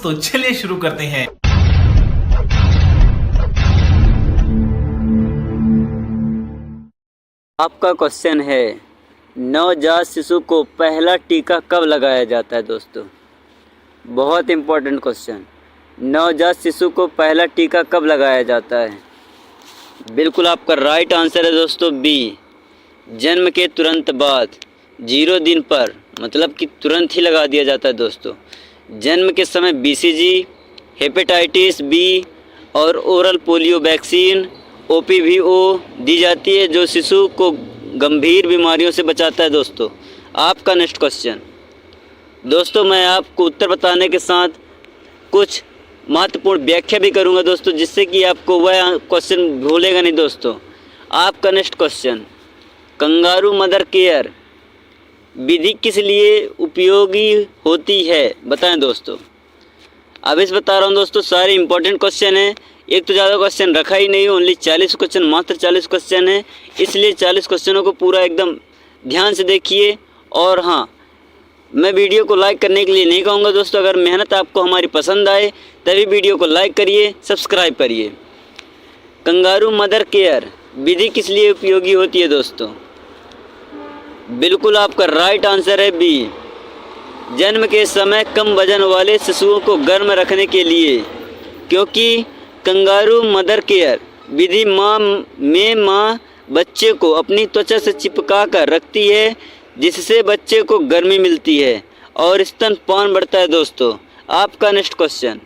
तो चलिए शुरू करते हैं। आपका क्वेश्चन है, नवजात शिशु को पहला टीका कब लगाया जाता है दोस्तों। बहुत इम्पोर्टेंट क्वेश्चन। नवजात शिशु को पहला टीका कब लगाया जाता है। बिल्कुल आपका राइट आंसर है दोस्तों बी, जन्म के तुरंत बाद 0 दिन पर, मतलब कि तुरंत ही लगा दिया जाता है दोस्तों। जन्म के समय बीसीजी, हेपेटाइटिस बी और ओरल पोलियो वैक्सीन ओपीवीओ दी जाती है, जो शिशु को गंभीर बीमारियों से बचाता है दोस्तों। आपका नेक्स्ट क्वेश्चन दोस्तों, मैं आपको उत्तर बताने के साथ कुछ महत्वपूर्ण व्याख्या भी करूंगा दोस्तों, जिससे कि आपको वह क्वेश्चन भूलेगा नहीं दोस्तों। आपका next question, kangaroo mother care विधि किस लिए उपयोगी होती है, बताएं दोस्तों। अब इस बता रहा हूँ दोस्तों, सारे इंपॉर्टेंट क्वेश्चन हैं। एक तो ज़्यादा क्वेश्चन रखा ही नहीं, ओनली 40 क्वेश्चन, मात्र 40 क्वेश्चन है, इसलिए 40 क्वेश्चनों को पूरा एकदम ध्यान से देखिए। और हाँ, मैं वीडियो को लाइक करने के लिए नहीं कहूँगा दोस्तों, अगर मेहनत आपको हमारी पसंद आए तभी वीडियो को लाइक करिए, सब्सक्राइब करिए। कंगारू मदर केयर विधि किस लिए उपयोगी होती है दोस्तों। बिल्कुल आपका राइट आंसर है बी, जन्म के समय कम वजन वाले शिशुओं को गर्म रखने के लिए, क्योंकि कंगारू मदर केयर विधि माँ बच्चे को अपनी त्वचा से चिपका कर रखती है, जिससे बच्चे को गर्मी मिलती है और स्तनपान बढ़ता है दोस्तों। आपका नेक्स्ट क्वेश्चन,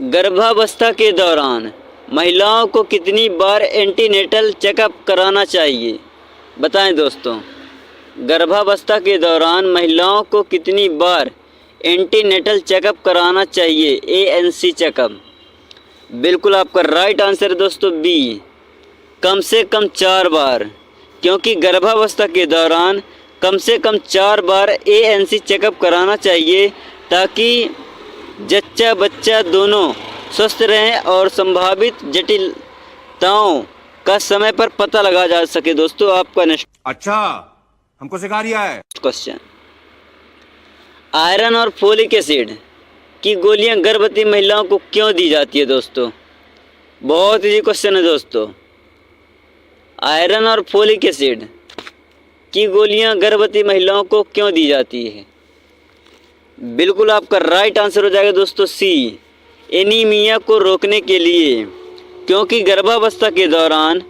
गर्भावस्था के दौरान महिलाओं को कितनी बार एंटीनेटल चेकअप कराना चाहिए, बताएं दोस्तों। गर्भावस्था के दौरान महिलाओं को कितनी बार एंटीनेटल चेकअप कराना चाहिए, एएनसी चेकअप। बिल्कुल आपका राइट आंसर है दोस्तों बी, कम से कम 4 बार, क्योंकि गर्भावस्था के दौरान कम से कम 4 बार एएनसी चेकअप कराना चाहिए, ताकि जच्चा बच्चा दोनों स्वस्थ रहें और संभावित जटिलताओं का समय पर पता लगा जा सके दोस्तों। आपका नेक्स्ट अच्छा, हमको सिखा रिया है क्वेश्चन, आयरन और फोलिक एसिड की गोलियां गर्भवती महिलाओं को क्यों दी जाती है दोस्तों। बहुत इजी क्वेश्चन है दोस्तों। आयरन और फोलिक एसिड की गोलियां गर्भवती महिलाओं को क्यों दी जाती है। बिल्कुल आपका राइट आंसर हो जाएगा दोस्तों सी, एनीमिया को रोकने के लिए, क्योंकि गर्भावस्था के दौरान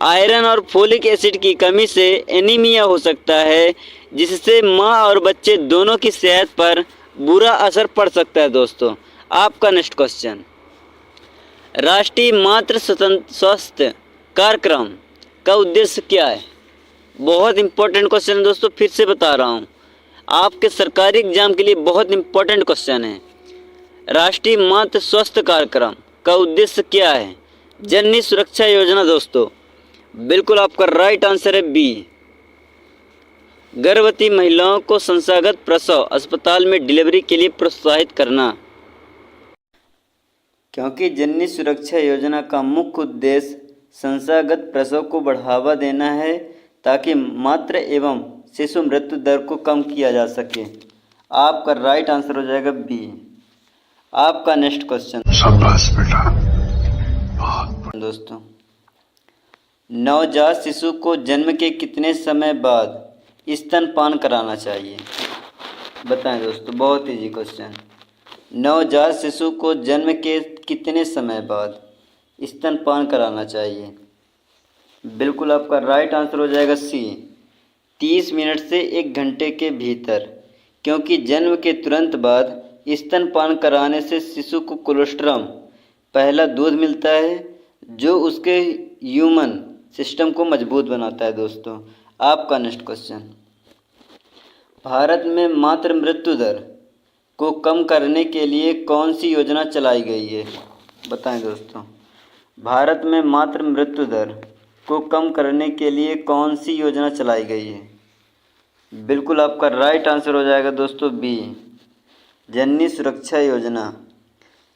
आयरन और फोलिक एसिड की कमी से एनीमिया हो सकता है, जिससे मां और बच्चे दोनों की सेहत पर बुरा असर पड़ सकता है दोस्तों। आपका नेक्स्ट क्वेश्चन, राष्ट्रीय मातृ स्वास्थ्य कार्यक्रम का उद्देश्य क्या है। बहुत इंपॉर्टेंट क्वेश्चन है दोस्तों, फिर से बता रहा हूँ, आपके सरकारी एग्जाम के लिए बहुत इंपॉर्टेंट क्वेश्चन है। राष्ट्रीय मातृ स्वास्थ्य कार्यक्रम का उद्देश्य क्या है, जननी सुरक्षा योजना दोस्तों। बिल्कुल आपका राइट आंसर है बी, गर्भवती महिलाओं को संस्थागत प्रसव अस्पताल में डिलीवरी के लिए प्रोत्साहित करना, क्योंकि जननी सुरक्षा योजना का मुख्य उद्देश्य संस्थागत प्रसव को बढ़ावा देना है, ताकि मातृ एवं शिशु मृत्यु दर को कम किया जा सके। आपका राइट आंसर हो जाएगा बी। आपका नेक्स्ट क्वेश्चन, शाबाश बेटा दोस्तों, नवजात शिशु को जन्म के कितने समय बाद स्तनपान कराना चाहिए, बताएं दोस्तों। बहुत इजी क्वेश्चन, नवजात शिशु को जन्म के कितने समय बाद स्तनपान कराना चाहिए। बिल्कुल आपका राइट आंसर हो जाएगा सी, 30 मिनट से 1 घंटे के भीतर, क्योंकि जन्म के तुरंत बाद स्तनपान कराने से शिशु को कोलोस्ट्रम पहला दूध मिलता है, जो उसके ह्यूमन सिस्टम को मजबूत बनाता है दोस्तों। आपका नेक्स्ट क्वेश्चन, भारत में मातृ मृत्यु दर को कम करने के लिए कौन सी योजना चलाई गई है, बताएं दोस्तों। भारत में मातृ मृत्यु दर को कम करने के लिए कौन सी योजना चलाई गई है। बिल्कुल आपका राइट आंसर हो जाएगा दोस्तों बी, जननी सुरक्षा योजना।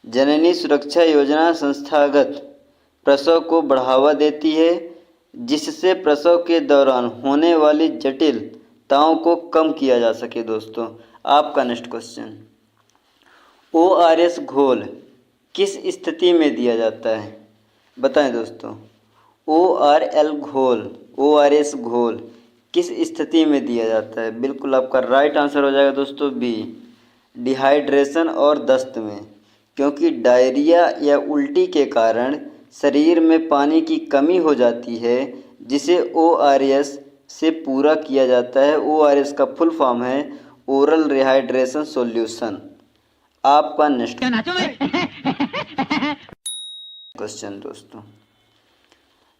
जननी सुरक्षा योजना संस्थागत प्रसव को बढ़ावा देती है, जिससे प्रसव के दौरान होने वाली जटिलताओं को कम किया जा सके दोस्तों। आपका नेक्स्ट क्वेश्चन, ORS घोल किस स्थिति में दिया जाता है? बताएं दोस्तों। ORS घोल किस स्थिति में दिया जाता है? बिल्कुल आपका राइट आंसर हो जाएगा दोस्तों बी, डिहाइड्रेशन और दस्त में। क्योंकि डायरिया या उल्टी के कारण शरीर में पानी की कमी हो जाती है, जिसे ORS से पूरा किया जाता है। ORS का फुल फॉर्म है ओरल रिहाइड्रेशन सॉल्यूशन। आपका नेक्स्ट क्वेश्चन दोस्तों,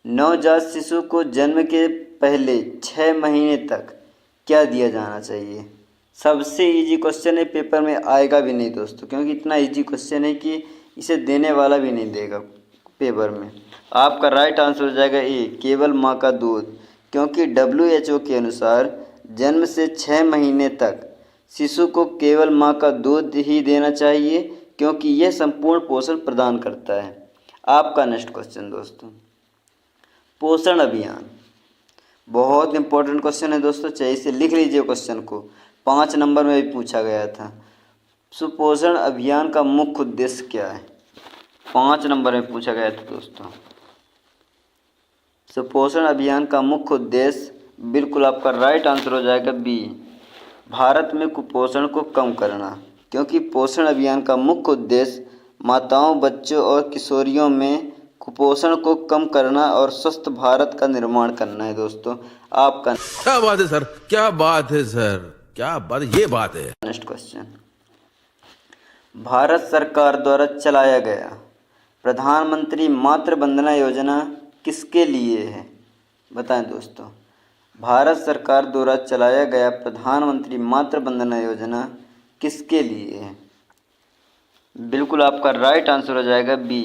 नवजात शिशु को जन्म के पहले 6 महीने तक क्या दिया जाना चाहिए? सबसे इजी क्वेश्चन है, पेपर में आएगा भी नहीं दोस्तों, क्योंकि इतना इजी क्वेश्चन है कि इसे देने वाला भी नहीं देगा पेपर में। आपका राइट आंसर हो जाएगा ए, केवल माँ का दूध। क्योंकि WHO के अनुसार जन्म से 6 महीने तक शिशु को केवल माँ का दूध ही देना चाहिए, क्योंकि यह संपूर्ण पोषण प्रदान करता है। आपका नेक्स्ट क्वेश्चन दोस्तों, पोषण अभियान बहुत इंपॉर्टेंट क्वेश्चन है दोस्तों, चाहिए इसे लिख लीजिए क्वेश्चन को, 5 नंबर में भी पूछा गया था। सुपोषण अभियान का मुख्य उद्देश्य क्या है? 5 नंबर में पूछा गया था दोस्तों। सुपोषण अभियान का मुख्य उद्देश्य, बिल्कुल आपका राइट आंसर हो जाएगा बी, भारत में कुपोषण को कम करना। क्योंकि पोषण अभियान का मुख्य उद्देश्य माताओं, बच्चों और किशोरियों में कुपोषण को कम करना और स्वस्थ भारत का निर्माण करना है दोस्तों। आपका क्या बात है सर, क्या बात है सर, क्या बात, ये बात है। नेक्स्ट क्वेश्चन, भारत सरकार द्वारा चलाया गया प्रधानमंत्री मातृ वंदना योजना किसके लिए है? बताएं दोस्तों। भारत सरकार द्वारा चलाया गया प्रधानमंत्री मातृ वंदना योजना किसके लिए है? बिल्कुल आपका राइट आंसर हो जाएगा बी,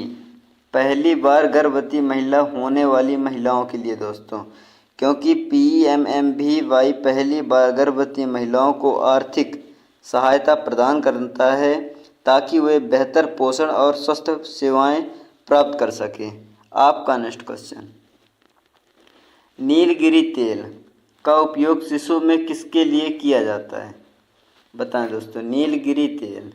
पहली बार गर्भवती महिला होने वाली महिलाओं के लिए दोस्तों। क्योंकि PMMVY पहली बार गर्भवती महिलाओं को आर्थिक सहायता प्रदान करता है, ताकि वे बेहतर पोषण और स्वस्थ सेवाएं प्राप्त कर सकें। आपका नेक्स्ट क्वेश्चन, नीलगिरी तेल का उपयोग शिशु में किसके लिए किया जाता है? बताएं दोस्तों, नीलगिरी तेल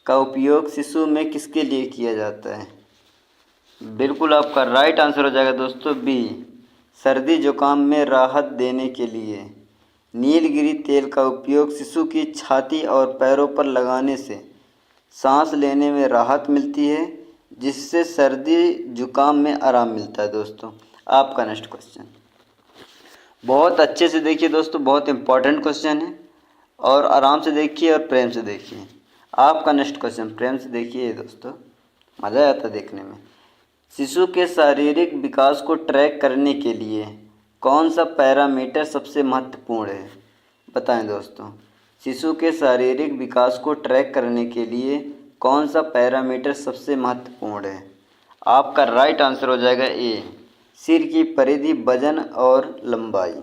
का उपयोग शिशु में किसके लिए किया जाता है? बिल्कुल आपका राइट आंसर हो जाएगा दोस्तों बी, सर्दी जुकाम में राहत देने के लिए। नीलगिरी तेल का उपयोग शिशु की छाती और पैरों पर लगाने से सांस लेने में राहत मिलती है, जिससे सर्दी जुकाम में आराम मिलता है दोस्तों। आपका नेक्स्ट क्वेश्चन बहुत अच्छे से देखिए दोस्तों, बहुत इंपॉर्टेंट क्वेश्चन है, और आराम से देखिए और प्रेम से देखिए। आपका नेक्स्ट क्वेश्चन प्रेम से देखिए दोस्तों, मज़ा आता है देखने में। शिशु के शारीरिक विकास को ट्रैक करने के लिए कौन सा पैरामीटर सबसे महत्वपूर्ण है? बताएं दोस्तों। शिशु के शारीरिक विकास को ट्रैक करने के लिए कौन सा पैरामीटर सबसे महत्वपूर्ण है? आपका राइट आंसर हो जाएगा ए, सिर की परिधि, वजन और लंबाई।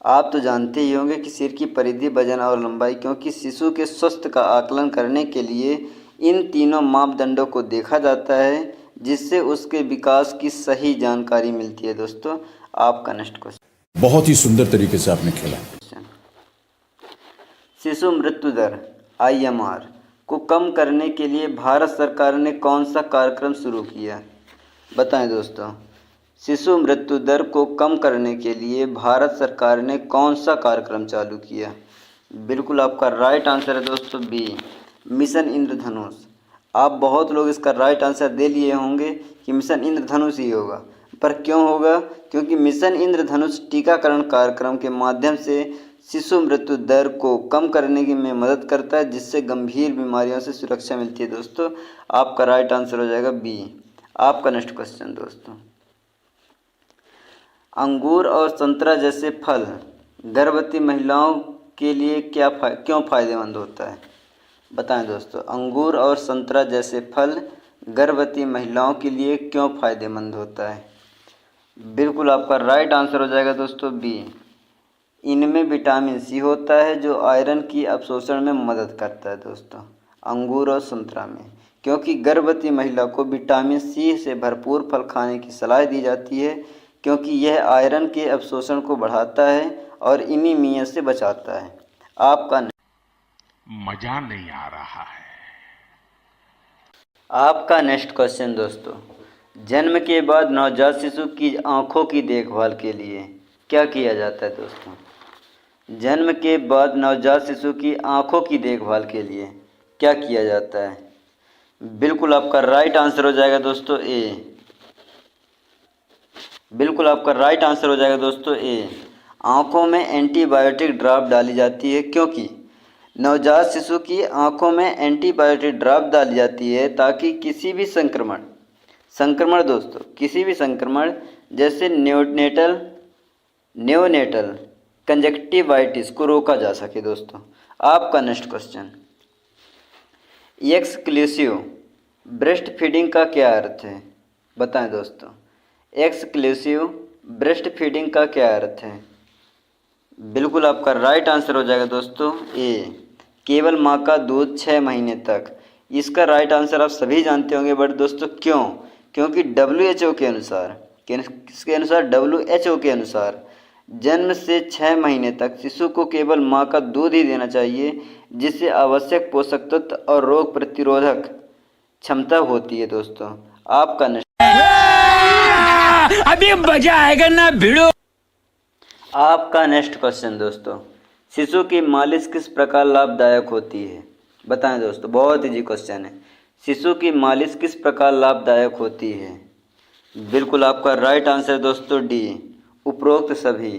आप तो जानते ही होंगे कि सिर की परिधि, वजन और लंबाई, क्योंकि शिशु के स्वास्थ्य का आकलन करने के लिए इन तीनों मापदंडों को देखा जाता है, जिससे उसके विकास की सही जानकारी मिलती है दोस्तों। आपका नेक्स्ट क्वेश्चन, बहुत ही सुंदर तरीके से आपने खेला। शिशु मृत्यु दर IMR को कम करने के लिए भारत सरकार ने कौन सा कार्यक्रम शुरू किया? बताएं दोस्तों। शिशु मृत्यु दर को कम करने के लिए भारत सरकार ने कौन सा कार्यक्रम चालू किया? बिल्कुल आपका राइट आंसर है दोस्तों बी, मिशन इंद्रधनुष। आप बहुत लोग इसका राइट आंसर दे लिए होंगे कि मिशन इंद्रधनुष ही होगा, पर क्यों होगा? क्योंकि मिशन इंद्रधनुष टीकाकरण कार्यक्रम के माध्यम से शिशु मृत्यु दर को कम करने की में मदद करता है, जिससे गंभीर बीमारियों से सुरक्षा मिलती है दोस्तों। आपका राइट आंसर हो जाएगा बी। आपका नेक्स्ट क्वेश्चन दोस्तों, अंगूर और संतरा जैसे फल गर्भवती महिलाओं के लिए क्यों फ़ायदेमंद होता है? बताएं दोस्तों। अंगूर और संतरा जैसे फल गर्भवती महिलाओं के लिए क्यों फ़ायदेमंद होता है? बिल्कुल आपका राइट आंसर हो जाएगा दोस्तों बी, इनमें विटामिन सी होता है, जो आयरन की अवशोषण में मदद करता है दोस्तों, अंगूर और संतरा में। क्योंकि गर्भवती महिला को विटामिन सी से भरपूर फल खाने की सलाह दी जाती है, क्योंकि यह आयरन के अवशोषण को बढ़ाता है और एनीमिया से बचाता है। आपका मजा नहीं आ रहा है। आपका नेक्स्ट क्वेश्चन दोस्तों, जन्म के बाद नवजात शिशु की आँखों की देखभाल के लिए क्या किया जाता है दोस्तों? जन्म के बाद नवजात शिशु की आँखों की देखभाल के लिए क्या किया जाता है? बिल्कुल आपका राइट आंसर हो जाएगा दोस्तों ए। बिल्कुल आपका राइट आंसर हो जाएगा दोस्तों ए। आँखों में एंटीबायोटिक ड्रॉप डाली जाती है, क्योंकि नवजात शिशु की आँखों में एंटीबायोटिक ड्रॉप डाली जाती है ताकि किसी भी संक्रमण दोस्तों, किसी भी संक्रमण जैसे न्योनेटल कंजक्टिवाइटिस को रोका जा सके दोस्तों। आपका next question, exclusive breast feeding का क्या अर्थ है? बताएं दोस्तों, एक्सक्लूसिव ब्रेस्ट फीडिंग का क्या अर्थ है? बिल्कुल आपका राइट आंसर हो जाएगा दोस्तों ए, केवल माँ का दूध 6 महीने तक। इसका राइट आंसर आप सभी जानते होंगे, बट दोस्तों क्यों? क्योंकि WHO के अनुसार, किसके अनुसार? WHO के अनुसार जन्म से 6 महीने तक शिशु को केवल माँ का दूध ही देना चाहिए, जिससे आवश्यक पोषक तत्व और रोग प्रतिरोधक क्षमता होती है दोस्तों। आपका अभी मजा आएगा ना भिड़ो। आपका नेक्स्ट क्वेश्चन दोस्तों, शिशु की मालिश किस प्रकार लाभदायक होती है? बताएं दोस्तों, बहुत इजी क्वेश्चन है। शिशु की मालिश किस प्रकार लाभदायक होती है? बिल्कुल आपका राइट आंसर दोस्तों डी, उपरोक्त सभी।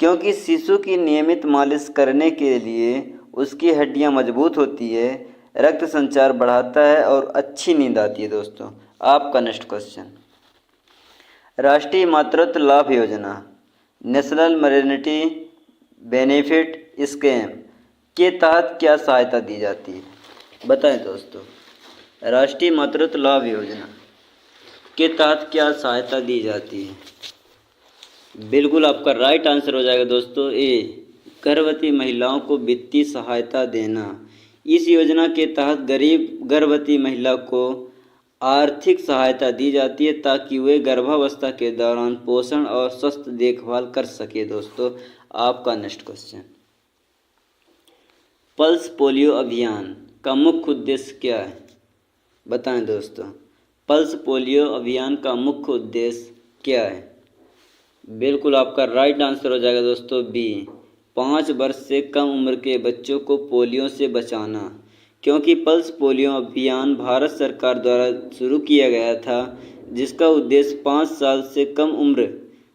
क्योंकि शिशु की नियमित मालिश करने के लिए उसकी हड्डियां मजबूत होती है, रक्त संचार बढ़ाता है और अच्छी नींद आती है दोस्तों। आपका नेक्स्ट क्वेश्चन, राष्ट्रीय मातृत्व लाभ योजना नेशनल मैटरनिटी बेनिफिट स्कीम के तहत क्या सहायता दी जाती है? बताएं दोस्तों, राष्ट्रीय मातृत्व लाभ योजना के तहत क्या सहायता दी जाती है? बिल्कुल आपका राइट आंसर हो जाएगा दोस्तों ए, गर्भवती महिलाओं को वित्तीय सहायता देना। इस योजना के तहत गरीब गर्भवती महिला को आर्थिक सहायता दी जाती है ताकि वे गर्भावस्था के दौरान पोषण और स्वस्थ देखभाल कर सके दोस्तों। आपका नेक्स्ट क्वेश्चन, पल्स पोलियो अभियान का मुख्य उद्देश्य क्या है? बताएं दोस्तों, पल्स पोलियो अभियान का मुख्य उद्देश्य क्या है? बिल्कुल आपका राइट आंसर हो जाएगा दोस्तों बी, 5 वर्ष से कम उम्र के बच्चों को पोलियो से बचाना। क्योंकि पल्स पोलियो अभियान भारत सरकार द्वारा शुरू किया गया था, जिसका उद्देश्य 5 साल से कम उम्र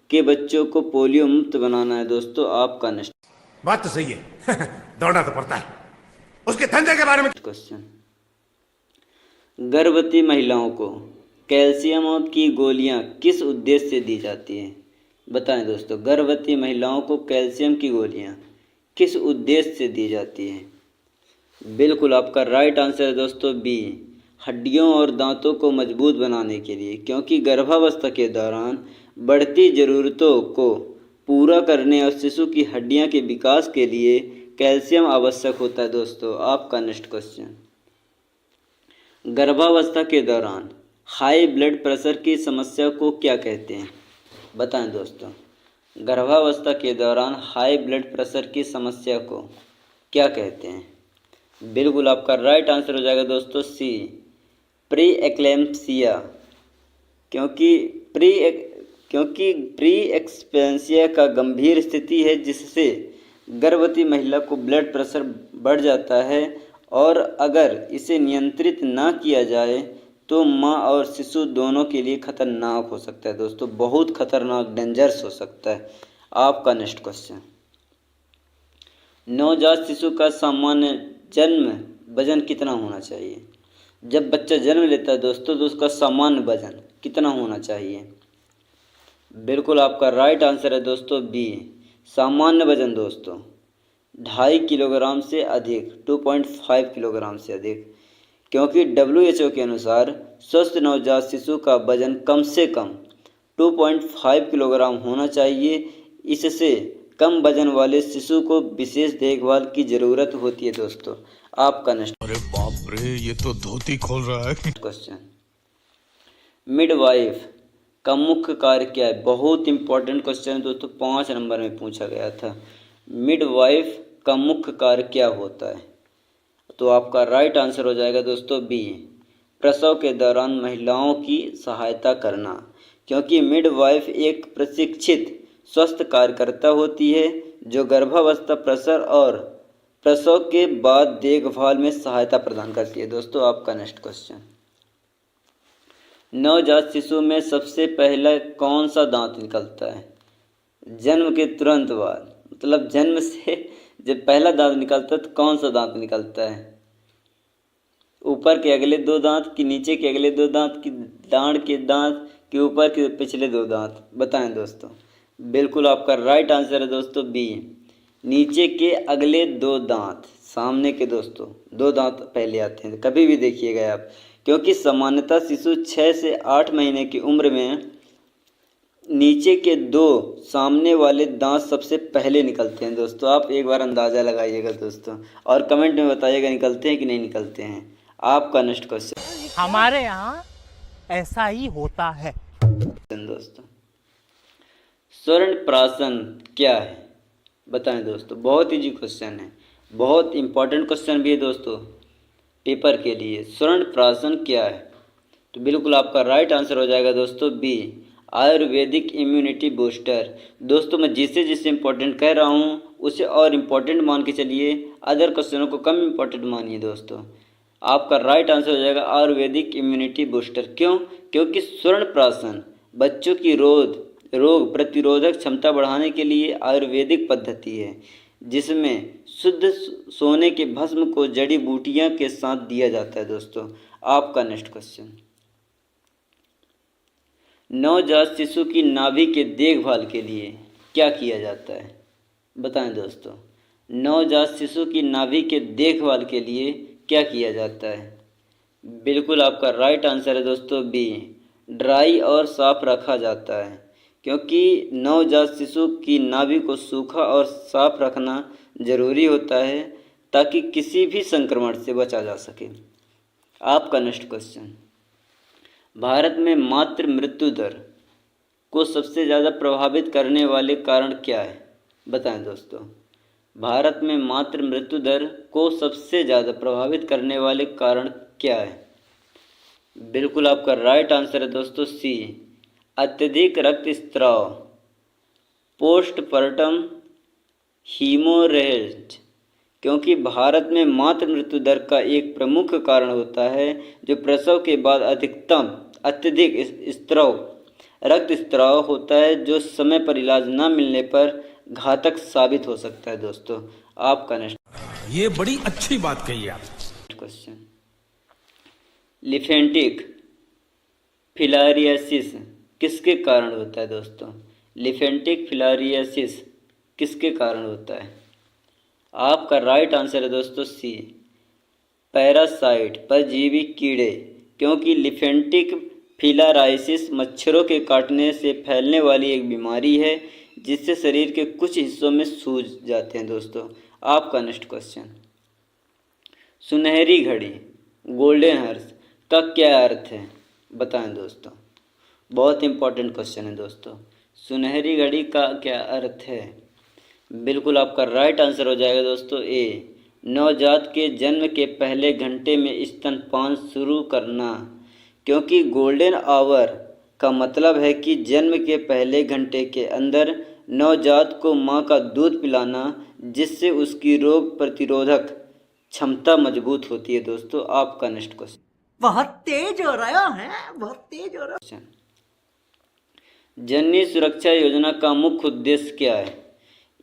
के बच्चों को पोलियो मुक्त बनाना है दोस्तों। आपका नेक्स्ट बात तो सही है दौड़ना तो पड़ता है, उसके धंधे के बारे में क्वेश्चन, गर्भवती महिलाओं को कैल्शियम की गोलियां किस उद्देश्य से दी जाती हैं? बताएं दोस्तों, गर्भवती महिलाओं को कैल्शियम की गोलियां किस उद्देश्य से दी जाती हैं? बिल्कुल आपका राइट आंसर है दोस्तों बी, हड्डियों और दांतों को मजबूत बनाने के लिए। क्योंकि गर्भावस्था के दौरान बढ़ती ज़रूरतों को पूरा करने और शिशु की हड्डियां के विकास के लिए कैल्शियम आवश्यक होता है दोस्तों। आपका नेक्स्ट क्वेश्चन, गर्भावस्था के दौरान हाई ब्लड प्रेशर की समस्या को क्या कहते हैं? बताएं दोस्तों, गर्भावस्था के दौरान हाई ब्लड प्रेशर की समस्या को क्या कहते हैं? बिल्कुल आपका राइट आंसर हो जाएगा दोस्तों सी, प्री एक्लेम्पसिया। क्योंकि प्री एक्सपेंसिया का गंभीर स्थिति है जिससे गर्भवती महिला को ब्लड प्रेशर बढ़ जाता है और अगर इसे नियंत्रित ना किया जाए तो माँ और शिशु दोनों के लिए खतरनाक हो सकता है दोस्तों, बहुत खतरनाक, डेंजरस हो सकता है। आपका नेक्स्ट क्वेश्चन, नवजात शिशु का सामान्य जन्म वजन कितना होना चाहिए? जब बच्चा जन्म लेता है दोस्तों तो उसका सामान्य वजन कितना होना चाहिए? बिल्कुल आपका राइट आंसर है दोस्तों बी, सामान्य वजन दोस्तों 2.5 किलोग्राम से अधिक, 2.5 किलोग्राम से अधिक। क्योंकि WHO के अनुसार स्वस्थ नवजात शिशु का वजन कम से कम 2.5 किलोग्राम होना चाहिए। इससे कम वजन वाले शिशु को विशेष देखभाल की ज़रूरत होती है दोस्तों। आपका नेक्स्ट, अरे बाप रे, ये तो धोती खोल रहा है। क्वेश्चन, मिडवाइफ का मुख्य कार्य क्या है? बहुत इंपॉर्टेंट क्वेश्चन है दोस्तों, 5 नंबर में पूछा गया था। मिडवाइफ का मुख्य कार्य क्या होता है? तो आपका राइट आंसर हो जाएगा दोस्तों बी, प्रसव के दौरान महिलाओं की सहायता करना, क्योंकि मिडवाइफ एक प्रशिक्षित स्वास्थ्य कार्यकर्ता होती है जो गर्भावस्था, प्रसव और प्रसव के बाद देखभाल में सहायता प्रदान करती है। दोस्तों आपका नेक्स्ट क्वेश्चन, नवजात शिशु में सबसे पहले कौन सा दांत निकलता है? जन्म के तुरंत बाद, मतलब जन्म से जब पहला दांत निकलता है तो कौन सा दांत निकलता है? ऊपर के अगले दो दांत कि नीचे के अगले दो दांत कि दाढ़ के दांत कि ऊपर के पिछले दो दांत? बताएं दोस्तों। बिल्कुल आपका राइट आंसर है दोस्तों बी, नीचे के अगले दो दांत। सामने के दोस्तों दो दांत पहले आते हैं, कभी भी देखिएगा आप, क्योंकि सामान्यतः शिशु 6 से 8 महीने की उम्र में नीचे के दो सामने वाले दांत सबसे पहले निकलते हैं। दोस्तों आप एक बार अंदाज़ा लगाइएगा दोस्तों, और कमेंट में बताइएगा निकलते हैं कि नहीं निकलते हैं। आपका नेक्स्ट क्वेश्चन, हमारे यहाँ ऐसा ही होता है दोस्तों, स्वर्ण प्राशन क्या है? बताएं दोस्तों। बहुत इजी क्वेश्चन है, बहुत इंपॉर्टेंट क्वेश्चन भी है दोस्तों पेपर के लिए। स्वर्ण प्राशन क्या है? तो बिल्कुल आपका राइट आंसर हो जाएगा दोस्तों बी, आयुर्वेदिक इम्यूनिटी बूस्टर। दोस्तों मैं जिसे जिसे इंपॉर्टेंट कह रहा हूँ उसे और इम्पॉर्टेंट मान के चलिए, अदर क्वेश्चनों को कम इम्पॉर्टेंट मानिए दोस्तों। आपका राइट आंसर हो जाएगा आयुर्वेदिक इम्यूनिटी बूस्टर। क्यों? क्योंकि स्वर्ण प्राशन बच्चों की रोग प्रतिरोधक क्षमता बढ़ाने के लिए आयुर्वेदिक पद्धति है, जिसमें शुद्ध सोने के भस्म को जड़ी बूटियां के साथ दिया जाता है। दोस्तों आपका नेक्स्ट क्वेश्चन, नवजात शिशु की नाभि के देखभाल के लिए क्या किया जाता है? बताएं दोस्तों। नवजात शिशु की नाभि के देखभाल के लिए क्या किया जाता है? बिल्कुल आपका राइट आंसर है दोस्तों बी, ड्राई और साफ रखा जाता है, क्योंकि नवजात शिशु की नाभि को सूखा और साफ रखना जरूरी होता है ताकि किसी भी संक्रमण से बचा जा सके। आपका नेक्स्ट क्वेश्चन, भारत में मातृ मृत्यु दर को सबसे ज़्यादा प्रभावित करने वाले कारण क्या है? बताएं दोस्तों। भारत में मातृ मृत्यु दर को सबसे ज़्यादा प्रभावित करने वाले कारण क्या है? बिल्कुल आपका राइट आंसर है दोस्तों सी, अत्यधिक रक्तस्राव, पोस्टपार्टम हीमोरेज, क्योंकि भारत में मातृ मृत्यु दर का एक प्रमुख कारण होता है जो प्रसव के बाद अत्यधिक रक्तस्राव होता है, जो समय पर इलाज न मिलने पर घातक साबित हो सकता है। दोस्तों आपका नेक्स्ट, ये बड़ी अच्छी बात कही आप। क्वेश्चन, लिम्फेटिक फिलारियासिस किसके कारण होता है? दोस्तों लिम्फेटिक फिलारियासिस किसके कारण होता है? आपका राइट आंसर है दोस्तों सी, पैरासाइट परजीवी कीड़े, क्योंकि लिम्फेटिक फिलाराइसिस मच्छरों के काटने से फैलने वाली एक बीमारी है जिससे शरीर के कुछ हिस्सों में सूज जाते हैं। दोस्तों आपका नेक्स्ट क्वेश्चन, सुनहरी घड़ी गोल्डन हॉर्स का क्या अर्थ है? बताएं दोस्तों। बहुत इंपॉर्टेंट क्वेश्चन है दोस्तों, सुनहरी घड़ी का क्या अर्थ है? बिल्कुल आपका राइट आंसर हो जाएगा दोस्तों ए, नवजात के जन्म के पहले घंटे में स्तनपान शुरू करना, क्योंकि गोल्डन आवर का मतलब है कि जन्म के पहले घंटे के अंदर नवजात को मां का दूध पिलाना, जिससे उसकी रोग प्रतिरोधक क्षमता मजबूत होती है। दोस्तों आपका नेक्स्ट क्वेश्चन, बहुत तेज हो रहा है, बहुत तेज हो रहा है। जननी सुरक्षा योजना का मुख्य उद्देश्य क्या है?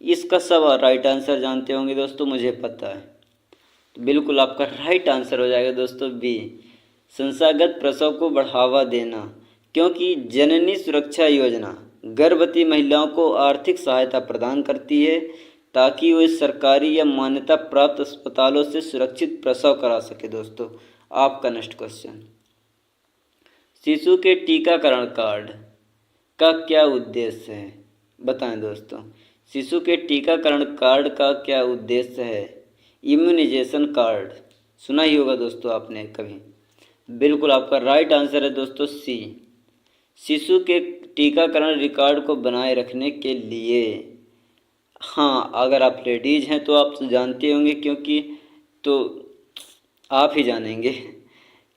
इसका सब राइट आंसर जानते होंगे दोस्तों, मुझे पता है। तो बिल्कुल आपका राइट आंसर हो जाएगा दोस्तों बी, संस्थागत प्रसव को बढ़ावा देना, क्योंकि जननी सुरक्षा योजना गर्भवती महिलाओं को आर्थिक सहायता प्रदान करती है ताकि वे सरकारी या मान्यता प्राप्त अस्पतालों से सुरक्षित प्रसव करा सके। दोस्तों आपका नेक्स्ट क्वेश्चन, शिशु के टीकाकरण कार्ड का क्या उद्देश्य है? बताएं दोस्तों। शिशु के टीकाकरण कार्ड का क्या उद्देश्य है? इम्यूनाइजेशन कार्ड सुना ही होगा दोस्तों आपने कभी। बिल्कुल आपका राइट आंसर है दोस्तों सी, शिशु के टीकाकरण रिकॉर्ड को बनाए रखने के लिए। हाँ, अगर आप लेडीज़ हैं तो आप जानते होंगे, क्योंकि तो आप ही जानेंगे,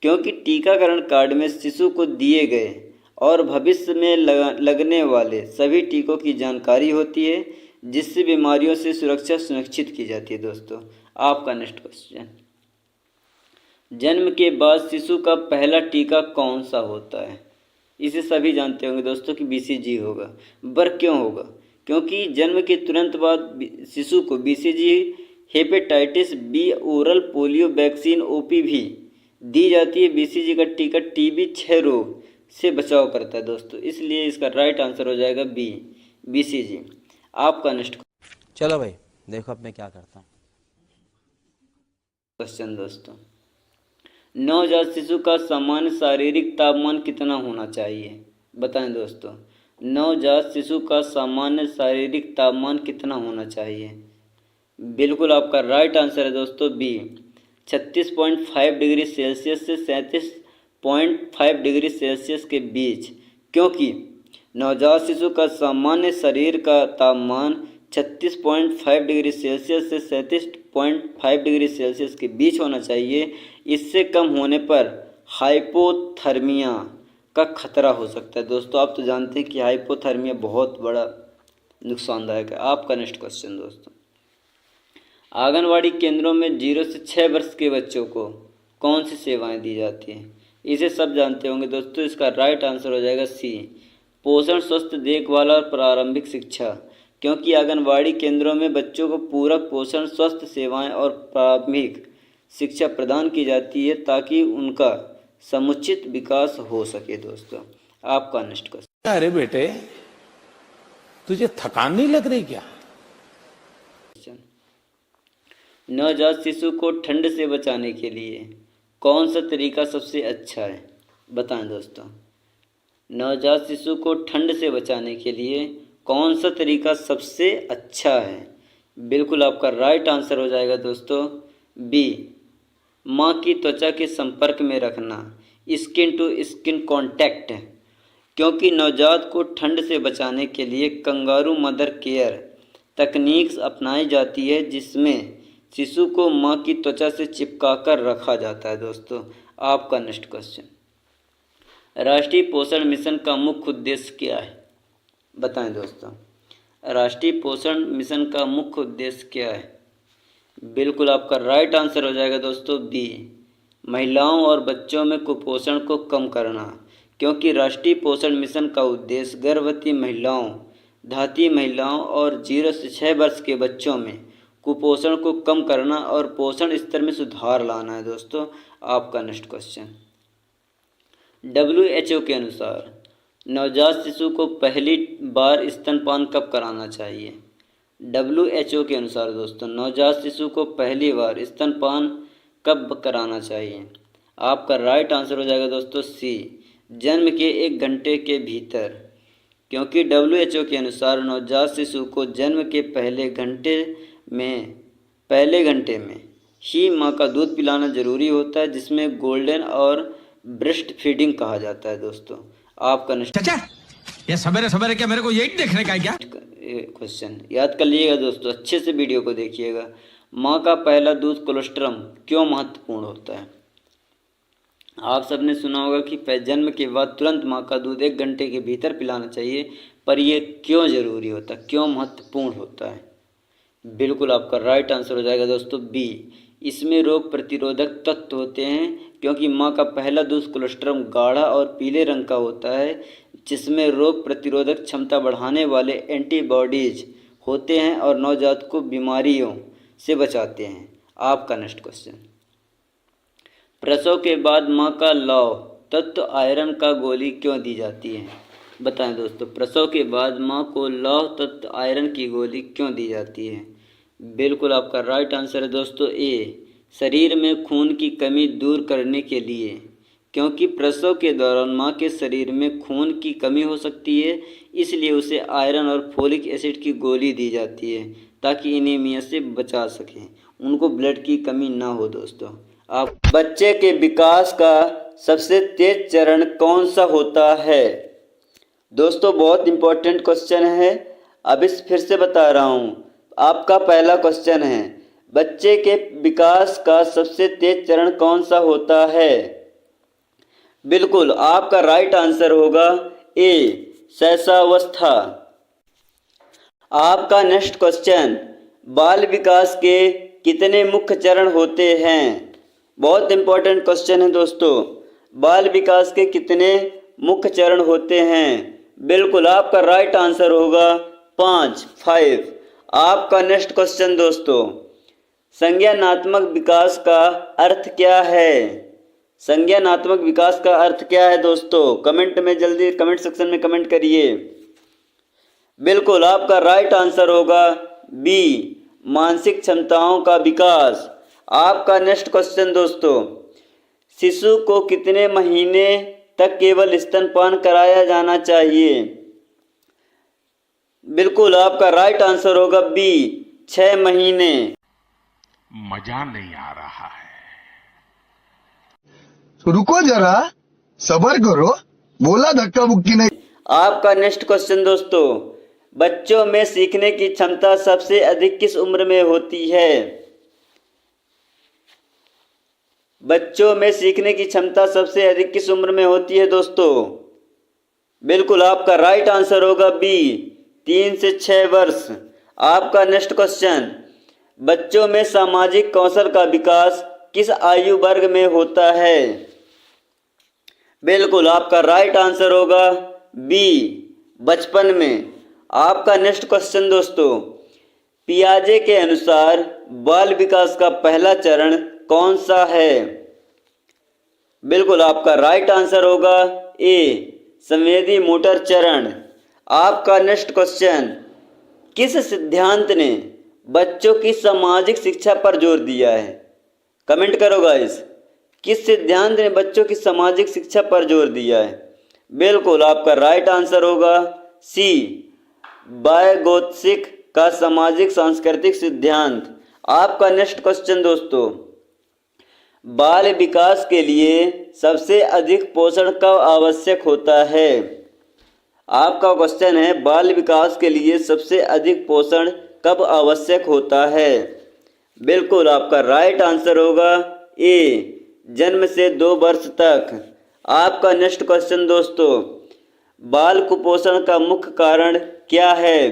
क्योंकि टीकाकरण कार्ड में शिशु को दिए गए और भविष्य में लगने वाले सभी टीकों की जानकारी होती है, जिससे बीमारियों से सुरक्षा सुनिश्चित की जाती है। दोस्तों आपका नेक्स्ट क्वेश्चन, जन्म के बाद शिशु का पहला टीका कौन सा होता है? इसे सभी जानते होंगे दोस्तों कि BCG होगा। पर क्यों होगा? क्योंकि जन्म के तुरंत बाद शिशु को BCG, hepatitis B, oral polio vaccine OPV दी जाती है। BCG का टीका TB 6 रोग से बचाव करता है दोस्तों, इसलिए इसका राइट आंसर हो जाएगा B, BCG। आपका नेक्स्ट चलो भाई देखो अब मैं क्या करता हूँ। क्वेश्चन दोस्तों, नवजात शिशु का सामान्य शारीरिक तापमान कितना होना चाहिए? बताएं दोस्तों, नवजात शिशु का सामान्य शारीरिक तापमान कितना होना चाहिए? बिल्कुल आपका राइट आंसर है दोस्तों B, 36.5 डिग्री सेल्सियस से 37.5 डिग्री सेल्सियस के बीच, क्योंकि नवजात शिशु का सामान्य शरीर का तापमान 36.5 डिग्री सेल्सियस से 37.5 डिग्री सेल्सियस के बीच होना चाहिए। इससे कम होने पर हाइपोथर्मिया का खतरा हो सकता है। दोस्तों आप तो जानते हैं कि हाइपोथर्मिया बहुत बड़ा नुकसानदायक है। आपका नेक्स्ट क्वेश्चन दोस्तों, आंगनवाड़ी केंद्रों में 0 से 6 वर्ष के बच्चों को कौन सी सेवाएं दी जाती हैं? इसे सब जानते होंगे दोस्तों, इसका राइट आंसर हो जाएगा C, पोषण, स्वस्थ देखभाल और प्रारंभिक शिक्षा। क्योंकि आंगनवाड़ी केंद्रों में बच्चों को पूरक पोषण, स्वस्थ सेवाएं और प्रारंभिक शिक्षा प्रदान की जाती है ताकि उनका समुचित विकास हो सके। दोस्तों आपका नेक्स्ट क्वेश्चन, अरे बेटे तुझे थकान नहीं लग रही क्या? नवजात शिशु को ठंड से बचाने के लिए कौन सा तरीका सबसे अच्छा है? बताएं दोस्तों, नवजात शिशु को ठंड से बचाने के लिए कौन सा तरीका सबसे अच्छा है? बिल्कुल आपका राइट आंसर हो जाएगा दोस्तों B, माँ की त्वचा के संपर्क में रखना, स्किन टू स्किन कांटेक्ट। क्योंकि नवजात को ठंड से बचाने के लिए कंगारू मदर केयर तकनीक अपनाई जाती है, जिसमें शिशु को माँ की त्वचा से चिपकाकर रखा जाता है। दोस्तों आपका नेक्स्ट क्वेश्चन, राष्ट्रीय पोषण मिशन का मुख्य उद्देश्य क्या है? बताएं दोस्तों, राष्ट्रीय पोषण मिशन का मुख्य उद्देश्य क्या है? बिल्कुल आपका राइट आंसर हो जाएगा दोस्तों B, महिलाओं और बच्चों में कुपोषण को कम करना। क्योंकि राष्ट्रीय पोषण मिशन का उद्देश्य गर्भवती महिलाओं, धात्री महिलाओं और 0 से 6 वर्ष के बच्चों में कुपोषण को कम करना और पोषण स्तर में सुधार लाना है। दोस्तों आपका नेक्स्ट क्वेश्चन, WHO के अनुसार नवजात शिशु को पहली बार स्तनपान कब कराना चाहिए? WHO के अनुसार दोस्तों नवजात शिशु को पहली बार स्तनपान कब कराना चाहिए? आपका राइट आंसर हो जाएगा दोस्तों C, जन्म के 1 घंटे के भीतर। क्योंकि WHO के अनुसार नवजात शिशु को जन्म के पहले घंटे में ही माँ का दूध पिलाना जरूरी होता है, जिसमें गोल्डन और ब्रेस्ट फीडिंग कहा जाता है। दोस्तों आपका नेक्स्ट चाचा ये सवेरे सवेरे क्या मेरे को यही देखने का है क्या? क्वेश्चन याद कर लीजिएगा दोस्तों, अच्छे से वीडियो को देखिएगा। माँ का पहला दूध कोलेस्ट्रम क्यों महत्वपूर्ण होता है? आप सबने सुना होगा कि जन्म के बाद तुरंत माँ का दूध 1 घंटे के भीतर पिलाना चाहिए, पर यह क्यों ज़रूरी होता है, क्यों महत्वपूर्ण होता है? बिल्कुल आपका राइट आंसर हो जाएगा दोस्तों B, इसमें रोग प्रतिरोधक तत्व होते हैं। क्योंकि माँ का पहला दूध कोलेस्ट्रम गाढ़ा और पीले रंग का होता है, जिसमें रोग प्रतिरोधक क्षमता बढ़ाने वाले एंटीबॉडीज होते हैं और नवजात को बीमारियों से बचाते हैं। आपका नेक्स्ट क्वेश्चन, प्रसव के बाद माँ का लौह तत्व आयरन का गोली क्यों दी जाती है? बताएं दोस्तों, प्रसव के बाद माँ को लौह तत्व आयरन की गोली क्यों दी जाती है? बिल्कुल आपका राइट आंसर है दोस्तों A, शरीर में खून की कमी दूर करने के लिए। क्योंकि प्रसव के दौरान माँ के शरीर में खून की कमी हो सकती है, इसलिए उसे आयरन और फोलिक एसिड की गोली दी जाती है ताकि एनीमिया से बचा सकें, उनको ब्लड की कमी ना हो। दोस्तों आप बच्चे के विकास का सबसे तेज चरण कौन सा होता है? दोस्तों बहुत इंपॉर्टेंट क्वेश्चन है, अब इस फिर से बता रहा हूँ। आपका पहला क्वेश्चन है, बच्चे के विकास का सबसे तेज चरण कौन सा होता है? बिल्कुल आपका राइट आंसर होगा ए शैशवावस्था। आपका नेक्स्ट क्वेश्चन, बाल विकास के कितने मुख्य चरण होते हैं? बहुत इंपॉर्टेंट क्वेश्चन है दोस्तों। बाल विकास के कितने मुख्य चरण होते हैं? बिल्कुल आपका राइट आंसर होगा 5। आपका नेक्स्ट क्वेश्चन दोस्तों, संज्ञानात्मक विकास का अर्थ क्या है? संज्ञानात्मक विकास का अर्थ क्या है दोस्तों? कमेंट में जल्दी कमेंट सेक्शन में कमेंट करिए। बिल्कुल आपका राइट आंसर होगा बी मानसिक क्षमताओं का विकास। आपका नेक्स्ट क्वेश्चन दोस्तों, शिशु को कितने महीने तक केवल स्तनपान कराया जाना चाहिए? बिल्कुल आपका राइट आंसर होगा बी 6 महीने। मजा नहीं आ रहा है। तो रुको जरा, सबर करो, बोला धक्का मुक्की नहीं। आपका नेक्स्ट क्वेश्चन दोस्तों, बच्चों में सीखने की क्षमता सबसे अधिक किस उम्र में होती है? बच्चों में सीखने की क्षमता सबसे अधिक किस उम्र में होती है दोस्तों? बिल्कुल आपका राइट आंसर होगा बी 3 से 6 वर्ष। आपका नेक्स्ट क्वेश्चन, बच्चों में सामाजिक कौशल का विकास किस आयु वर्ग में होता है? बिल्कुल आपका राइट आंसर होगा बी बचपन में। आपका नेक्स्ट क्वेश्चन दोस्तों, पियाजे के अनुसार बाल विकास का पहला चरण कौन सा है? बिल्कुल आपका राइट आंसर होगा ए संवेदी मोटर चरण। आपका नेक्स्ट क्वेश्चन, किस सिद्धांत ने बच्चों की सामाजिक शिक्षा पर जोर दिया है? कमेंट करो गाइस, किस सिद्धांत ने बच्चों की सामाजिक शिक्षा पर जोर दिया है? बिल्कुल आपका राइट आंसर होगा सी वाइगोत्स्किक का सामाजिक सांस्कृतिक सिद्धांत। आपका नेक्स्ट क्वेश्चन दोस्तों, बाल विकास के लिए सबसे अधिक पोषण कब आवश्यक होता है? आपका क्वेश्चन है, बाल विकास के लिए सबसे अधिक पोषण कब आवश्यक होता है? बिल्कुल आपका राइट आंसर होगा ए जन्म से 2 वर्ष तक। आपका नेक्स्ट क्वेश्चन दोस्तों, बाल कुपोषण का मुख्य कारण क्या है?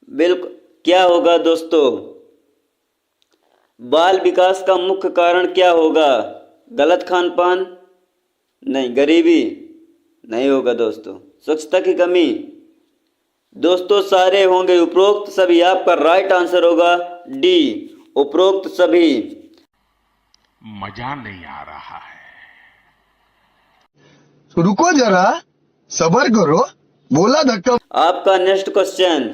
बिल्कुल क्या होगा दोस्तों? बाल विकास का मुख्य कारण क्या होगा? गलत खान पान नहीं, गरीबी नहीं होगा दोस्तों, स्वच्छता की कमी दोस्तों, सारे होंगे उपरोक्त सभी। आपका राइट आंसर होगा डी उपरोक्त सभी। मजा नहीं आ रहा है। तो रुको जरा, सबर करो, बोला धक्का। आपका नेक्स्ट क्वेश्चन,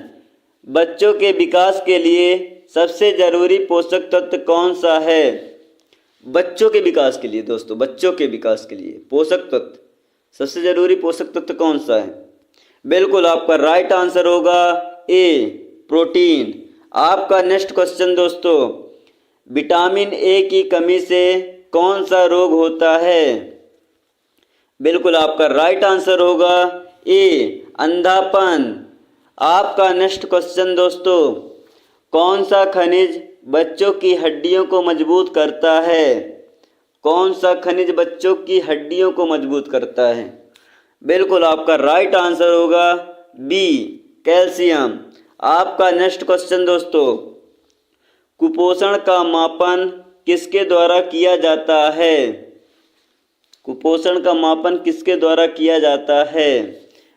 बच्चों के विकास के लिए सबसे जरूरी पोषक तत्व कौन सा है? बच्चों के विकास के लिए दोस्तों, बच्चों के विकास के लिए पोषक तत्व, सबसे जरूरी पोषक तत्व कौन सा है? बिल्कुल आपका राइट आंसर होगा ए प्रोटीन। आपका नेक्स्ट क्वेश्चन दोस्तों, विटामिन ए की कमी से कौन सा रोग होता है? बिल्कुल आपका राइट आंसर होगा ए अंधापन। आपका नेक्स्ट क्वेश्चन दोस्तों, कौन सा खनिज बच्चों की हड्डियों को मजबूत करता है? कौन सा खनिज बच्चों की हड्डियों को मजबूत करता है? बिल्कुल आपका राइट आंसर होगा बी कैल्शियम। आपका नेक्स्ट क्वेश्चन दोस्तों, कुपोषण का मापन किसके द्वारा किया जाता है? कुपोषण का मापन किसके द्वारा किया जाता है?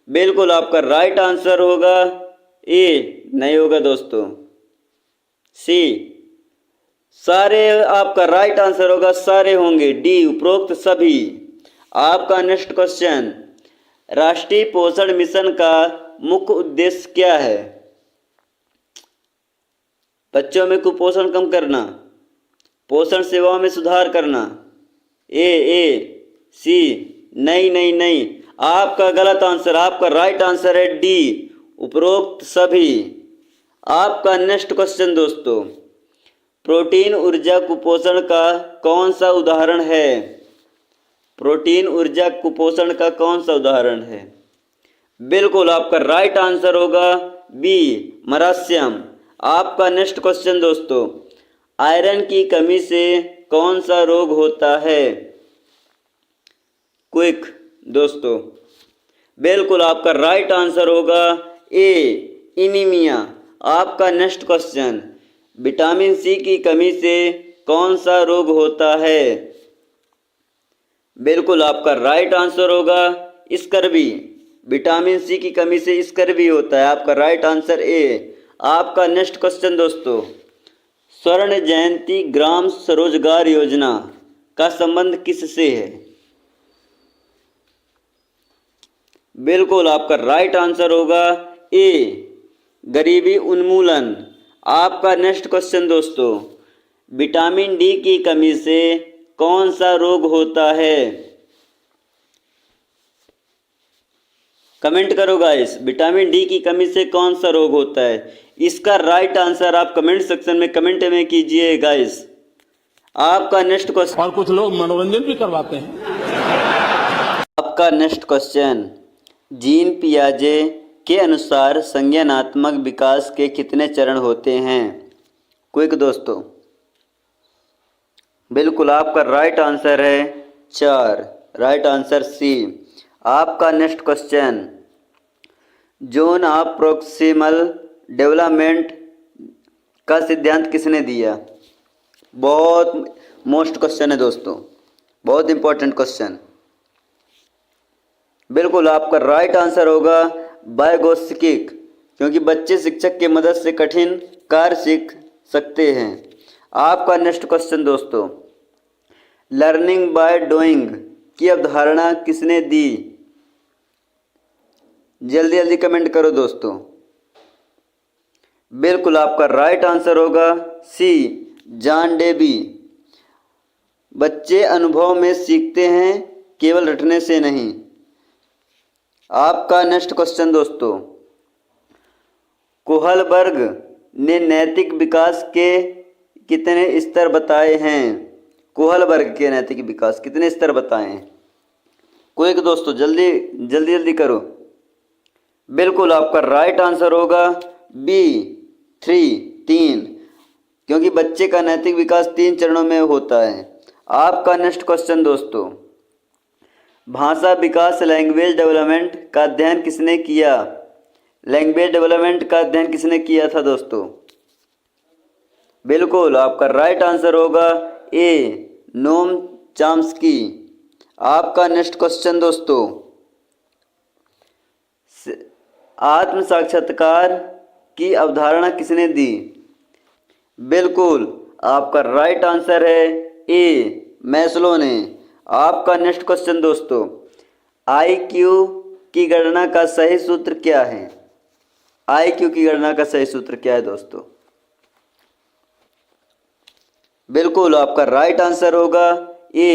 बिल्कुल आपका राइट आंसर होगा ए नहीं होगा दोस्तों, सी सारे। आपका राइट आंसर होगा सारे होंगे, डी उपरोक्त सभी। आपका नेक्स्ट क्वेश्चन, राष्ट्रीय पोषण मिशन का मुख्य उद्देश्य क्या है? बच्चों में कुपोषण कम करना, पोषण सेवाओं में सुधार करना। ए सी नहीं नहीं नहीं, आपका गलत आंसर। आपका राइट आंसर है डी उपरोक्त सभी। आपका नेक्स्ट क्वेश्चन दोस्तों, प्रोटीन ऊर्जा कुपोषण का कौन सा उदाहरण है? प्रोटीन ऊर्जा कुपोषण का कौन सा उदाहरण है? बिल्कुल आपका राइट आंसर होगा बी मरास्यम। आपका नेक्स्ट क्वेश्चन दोस्तों, आयरन की कमी से कौन सा रोग होता है? क्विक दोस्तों, बिल्कुल आपका राइट आंसर होगा ए, इनीमिया। आपका नेक्स्ट क्वेश्चन, विटामिन सी की कमी से कौन सा रोग होता है? बिल्कुल आपका राइट आंसर होगा स्कर्वी। विटामिन सी की कमी से स्कर्वी होता है, आपका राइट आंसर ए। आपका नेक्स्ट क्वेश्चन दोस्तों, स्वर्ण जयंती ग्राम स्वरोजगार योजना का संबंध किससे है? बिल्कुल आपका राइट आंसर होगा ए, गरीबी उन्मूलन। आपका नेक्स्ट क्वेश्चन दोस्तों, विटामिन डी की कमी से कौन सा रोग होता है? कमेंट करो गाइस, विटामिन डी की कमी से कौन सा रोग होता है? इसका राइट आंसर आप कमेंट सेक्शन में कमेंट में कीजिए गाइस। आपका नेक्स्ट क्वेश्चन, और कुछ लोग मनोरंजन भी करवाते हैं। आपका नेक्स्ट क्वेश्चन, जीन पियाजे के अनुसार संज्ञानात्मक विकास के कितने चरण होते हैं? क्विक दोस्तों, बिल्कुल आपका राइट आंसर है 4, राइट आंसर सी। आपका next question, zone of proximal development का सिद्धांत किसने दिया? बहुत मोस्ट क्वेश्चन है दोस्तों, बहुत इंपॉर्टेंट क्वेश्चन। बिल्कुल आपका राइट आंसर होगा बायगोस्किक, क्योंकि बच्चे शिक्षक की मदद से कठिन कार्य सीख सकते हैं। आपका नेक्स्ट क्वेश्चन दोस्तों, लर्निंग बाय डूइंग की अवधारणा किसने दी? जल्दी जल्दी कमेंट करो दोस्तों। बिल्कुल आपका राइट आंसर होगा सी, जॉन डेवी। बच्चे अनुभव में सीखते हैं, केवल रटने से नहीं। आपका नेक्स्ट क्वेश्चन दोस्तों, कोहलबर्ग ने नैतिक विकास के कितने स्तर बताए हैं? कोहलबर्ग के नैतिक विकास कितने स्तर बताए हैं? क्विक दोस्तों, जल्दी जल्दी जल्दी करो। बिल्कुल आपका राइट आंसर होगा बी, 3, क्योंकि बच्चे का नैतिक विकास 3 चरणों में होता है। आपका नेक्स्ट क्वेश्चन दोस्तों, भाषा विकास लैंग्वेज डेवलपमेंट का अध्ययन किसने किया? लैंग्वेज डेवलपमेंट का अध्ययन किसने किया था दोस्तों? बिल्कुल आपका राइट आंसर होगा ए, नोम चॉम्स्की। आपका नेक्स्ट क्वेश्चन दोस्तों, आत्म साक्षात्कार की अवधारणा किसने दी? बिल्कुल आपका राइट आंसर है ए, मैस्लो ने। आपका नेक्स्ट क्वेश्चन दोस्तों, IQ की गणना का सही सूत्र क्या है? IQ की गणना का सही सूत्र क्या है दोस्तों? बिल्कुल आपका राइट आंसर होगा ए,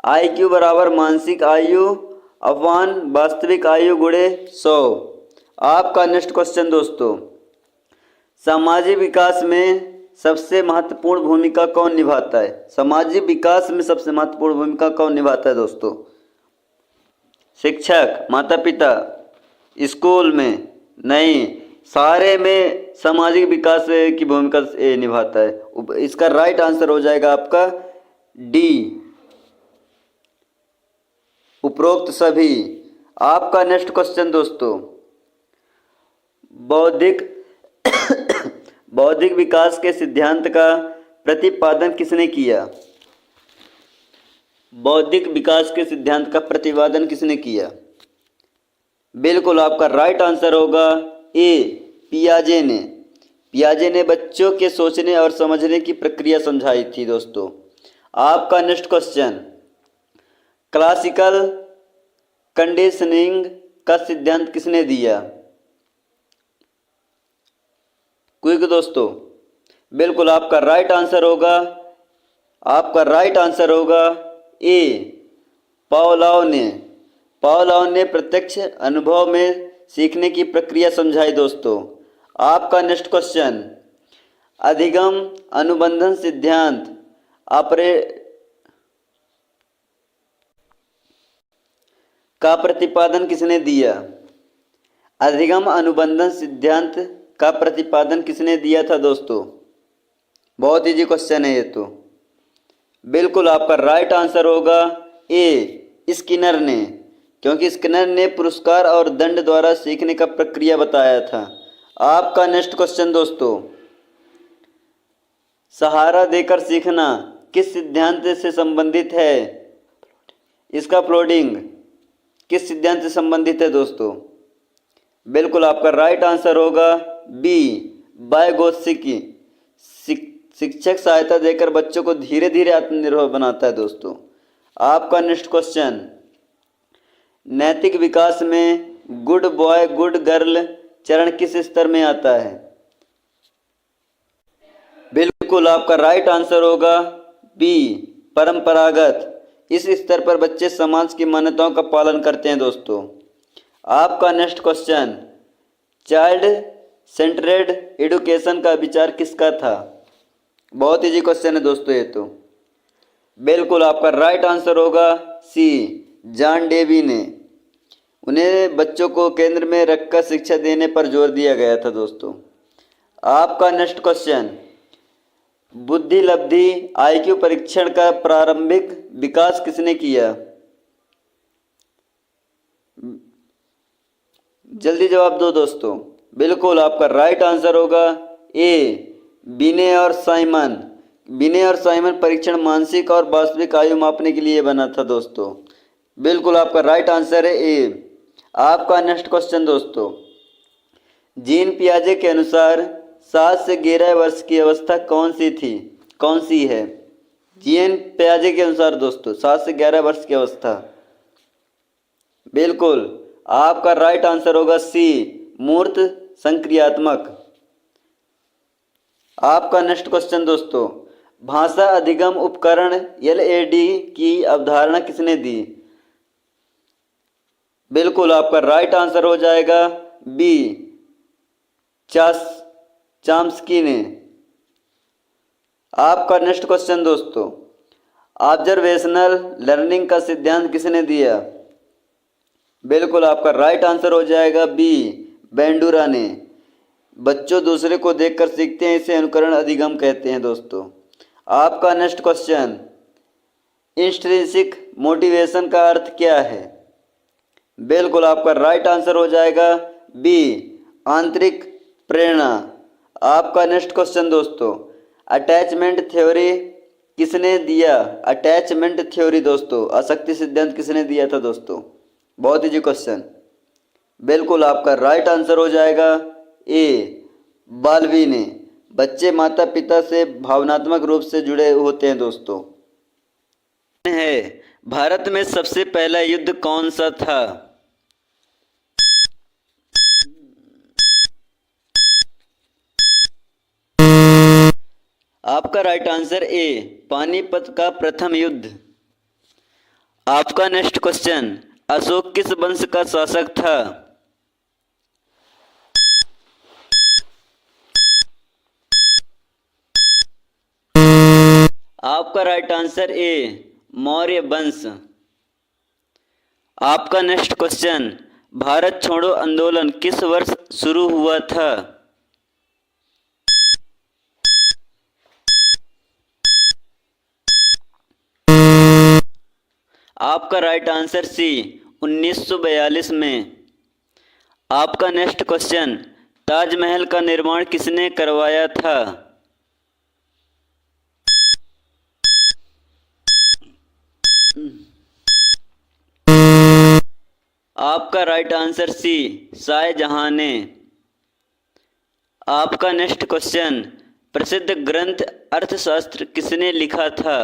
IQ बराबर मानसिक आयु अपॉन वास्तविक आयु गुणे 100। आपका नेक्स्ट क्वेश्चन दोस्तों, सामाजिक विकास में सबसे महत्वपूर्ण भूमिका कौन निभाता है? सामाजिक विकास में सबसे महत्वपूर्ण भूमिका कौन निभाता है दोस्तों? शिक्षक, माता पिता, स्कूल में? नहीं, सारे में सामाजिक विकास की भूमिका निभाता है। इसका राइट आंसर हो जाएगा आपका डी, उपरोक्त सभी। आपका नेक्स्ट क्वेश्चन दोस्तों, बौद्धिक विकास के सिद्धांत का प्रतिपादन किसने किया? बौद्धिक विकास के सिद्धांत का प्रतिपादन किसने किया? बिल्कुल आपका राइट आंसर होगा ए, पियाजे ने। पियाजे ने बच्चों के सोचने और समझने की प्रक्रिया समझाई थी दोस्तों। आपका नेक्स्ट क्वेश्चन, क्लासिकल कंडीशनिंग का सिद्धांत किसने दिया? क्विक दोस्तों, बिल्कुल आपका राइट आंसर होगा ए, पावलोव ने। पावलोव ने प्रत्यक्ष अनुभव में सीखने की प्रक्रिया समझाई दोस्तों। आपका नेक्स्ट क्वेश्चन, अधिगम अनुबंधन सिद्धांत का प्रतिपादन किसने दिया? अधिगम अनुबंधन सिद्धांत का प्रतिपादन किसने दिया था दोस्तों? बहुत इजी क्वेश्चन है ये तो। बिल्कुल आपका राइट आंसर होगा ए स्किनर ने, क्योंकि स्किनर ने पुरस्कार और दंड द्वारा सीखने का प्रक्रिया बताया था। आपका नेक्स्ट क्वेश्चन दोस्तों, सहारा देकर सीखना किस सिद्धांत से संबंधित है? इसका फ्लोडिंग किस सिद्धांत से संबंधित है दोस्तों? बिल्कुल आपका राइट आंसर होगा बी, वाइगोत्स्की। शिक्षक सहायता देकर बच्चों को धीरे धीरे आत्मनिर्भर बनाता है दोस्तों। आपका नेक्स्ट क्वेश्चन, नैतिक विकास में गुड बॉय गुड गर्ल चरण किस स्तर में आता है? बिल्कुल आपका राइट आंसर होगा बी, परंपरागत। इस स्तर पर बच्चे समाज की मान्यताओं का पालन करते हैं दोस्तों। आपका next question, child centred education का विचार किसका था? बहुत इजी क्वेश्चन है दोस्तों ये तो। बिल्कुल आपका राइट आंसर होगा सी, जॉन डेवी ने। उन्हें बच्चों को केंद्र में रखकर शिक्षा देने पर जोर दिया गया था दोस्तों। आपका नेक्स्ट क्वेश्चन, बुद्धि लब्धि आईक्यू परीक्षण का प्रारंभिक विकास किसने किया? जल्दी जवाब दो दोस्तों। बिल्कुल आपका राइट आंसर होगा ए, बिने और साइमन। बिने और साइमन परीक्षण मानसिक और वास्तविक आयु मापने के लिए बना था दोस्तों। बिल्कुल आपका राइट आंसर है ए। आपका नेक्स्ट क्वेश्चन दोस्तों, जीन पियाजे के अनुसार 7 से 11 वर्ष की अवस्था कौन सी है? जीन पियाजे के अनुसार दोस्तों 7 से 11 वर्ष की अवस्था। बिल्कुल आपका राइट आंसर होगा सी, मूर्त संक्रियात्मक। आपका नेक्स्ट क्वेश्चन दोस्तों, भाषा अधिगम उपकरण एलएडी की अवधारणा किसने दी? बिल्कुल आपका राइट आंसर हो जाएगा बी, चाम्स्की ने। आपका नेक्स्ट क्वेश्चन दोस्तों, ऑब्जर्वेशनल लर्निंग का सिद्धांत किसने दिया? बिल्कुल आपका राइट आंसर हो जाएगा बी, बेंडूरा ने। बच्चों दूसरे को देखकर सीखते हैं, इसे अनुकरण अधिगम कहते हैं दोस्तों। आपका नेक्स्ट क्वेश्चन, इंस्ट्रिंसिक मोटिवेशन का अर्थ क्या है? बिल्कुल आपका राइट आंसर हो जाएगा बी, आंतरिक प्रेरणा। आपका नेक्स्ट क्वेश्चन दोस्तों, अटैचमेंट थ्योरी किसने दिया? अटैचमेंट थ्योरी दोस्तों, आसक्ति सिद्धांत किसने दिया था दोस्तों? बहुत इजी क्वेश्चन। बिल्कुल आपका राइट आंसर हो जाएगा ए, बाल्बी ने। बच्चे माता पिता से भावनात्मक रूप से जुड़े होते हैं दोस्तों। है भारत में सबसे पहला युद्ध कौन सा था? आपका राइट आंसर ए, पानीपत का प्रथम युद्ध। आपका नेक्स्ट क्वेश्चन, अशोक किस वंश का शासक था? आपका राइट आंसर ए, मौर्य वंश। आपका नेक्स्ट क्वेश्चन, भारत छोड़ो आंदोलन किस वर्ष शुरू हुआ था? आपका राइट आंसर सी, 1942 में। आपका नेक्स्ट क्वेश्चन, ताजमहल का निर्माण किसने करवाया था? आपका राइट आंसर सी, शाहजहां ने। आपका नेक्स्ट क्वेश्चन, प्रसिद्ध ग्रंथ अर्थशास्त्र किसने लिखा था?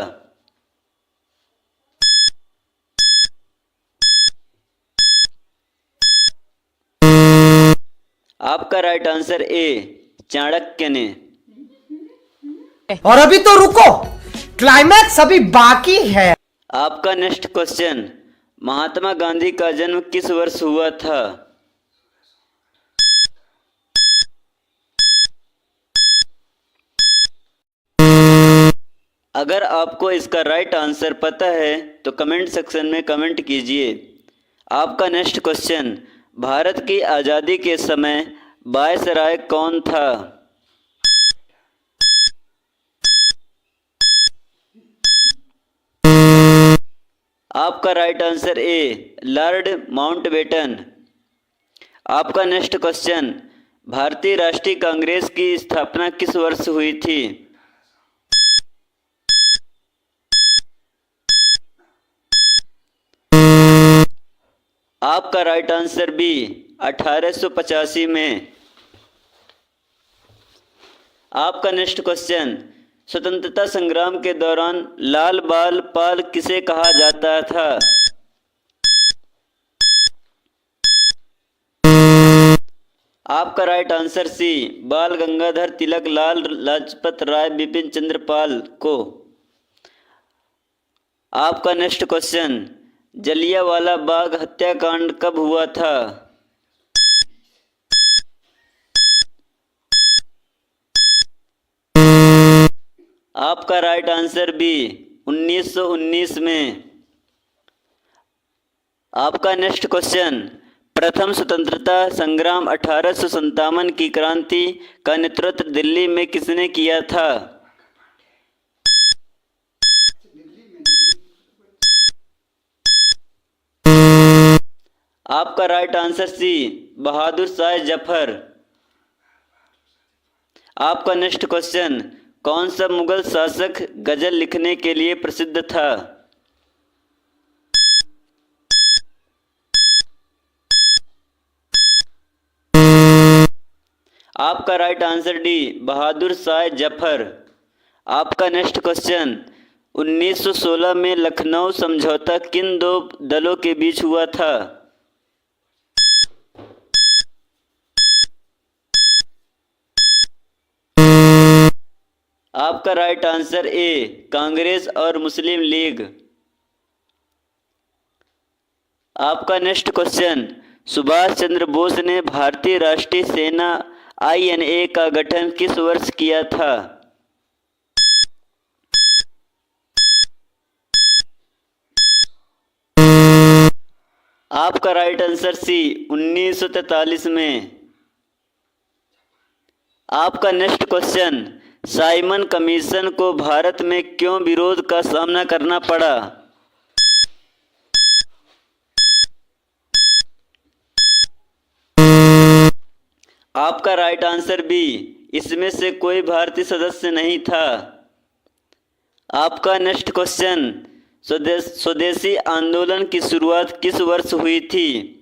आपका राइट आंसर ए, चाणक्य ने। और अभी तो रुको, क्लाइमैक्स अभी बाकी है। आपका नेक्स्ट क्वेश्चन, महात्मा गांधी का जन्म किस वर्ष हुआ था? अगर आपको इसका राइट आंसर पता है तो कमेंट सेक्शन में कमेंट कीजिए। आपका नेक्स्ट क्वेश्चन, भारत की आज़ादी के समय वायसराय कौन था? आपका right answer A Lord Mountbatten. आपका नेक्स्ट क्वेश्चन, भारतीय राष्ट्रीय कांग्रेस की स्थापना किस वर्ष हुई थी? आपका राइट आंसर बी 1885 में। आपका नेक्स्ट क्वेश्चन, स्वतंत्रता संग्राम के दौरान लाल बाल पाल किसे कहा जाता था? आपका राइट आंसर सी बाल गंगाधर तिलक, लाल लाजपत राय, बिपिन चंद्र पाल को। आपका नेक्स्ट क्वेश्चन, जलियांवाला बाग हत्याकांड कब हुआ था? आपका राइट आंसर बी 1919 में। आपका नेक्स्ट क्वेश्चन, प्रथम स्वतंत्रता संग्राम 1857 की क्रांति का नेतृत्व दिल्ली में किसने किया था? आपका राइट आंसर सी बहादुर शाह जफर। आपका नेक्स्ट क्वेश्चन, कौन सा मुगल शासक गजल लिखने के लिए प्रसिद्ध था? आपका right answer D Bahadur Shah Zafar. आपका नेक्स्ट क्वेश्चन, 1916 में लखनऊ समझौता किन दो दलों के बीच हुआ था? आपका राइट आंसर ए कांग्रेस और मुस्लिम लीग। आपका नेक्स्ट क्वेश्चन, सुभाष चंद्र बोस ने भारतीय राष्ट्रीय सेना INA का गठन किस वर्ष किया था? आपका राइट आंसर सी 1943 में। आपका नेक्स्ट क्वेश्चन, साइमन कमीशन को भारत में क्यों विरोध का सामना करना पड़ा? आपका राइट आंसर बी इसमें से कोई भारतीय सदस्य नहीं था। आपका नेक्स्ट क्वेश्चन, स्वदेशी आंदोलन की शुरुआत किस वर्ष हुई थी?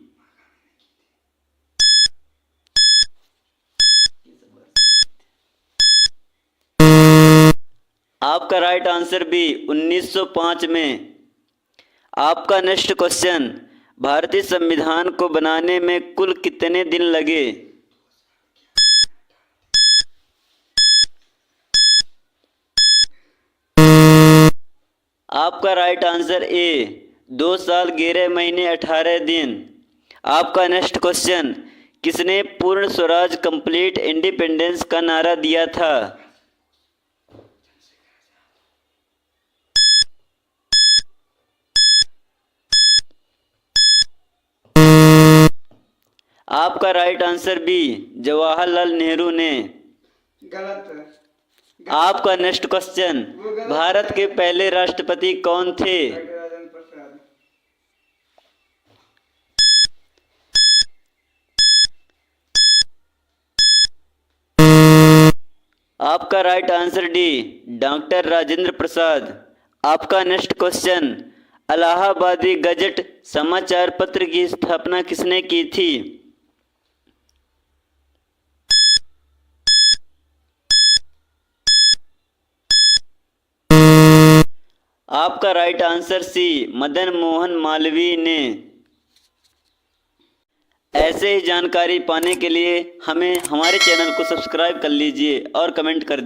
आपका राइट आंसर बी 1905 में। आपका नेक्स्ट क्वेश्चन, भारतीय संविधान को बनाने में कुल कितने दिन लगे? आपका राइट आंसर ए 2 साल 11 महीने 18 दिन। आपका नेक्स्ट क्वेश्चन, किसने पूर्ण स्वराज कंप्लीट इंडिपेंडेंस का नारा दिया था? आपका right answer B Jawaharlal Nehru ने। आपका नेक्स्ट क्वेश्चन, भारत के पहले राष्ट्रपति कौन थे? आपका right answer D doctor Rajendra Prasad. आपका नेक्स्ट क्वेश्चन, इलाहाबादी गजट समाचार पत्र की स्थापना किसने की थी? आपका right answer C Madan Mohan Malaviya ने। ऐसे ही जानकारी पाने के लिए हमारे चैनल को सब्सक्राइब कर लीजिए और कमेंट कर दीजिए।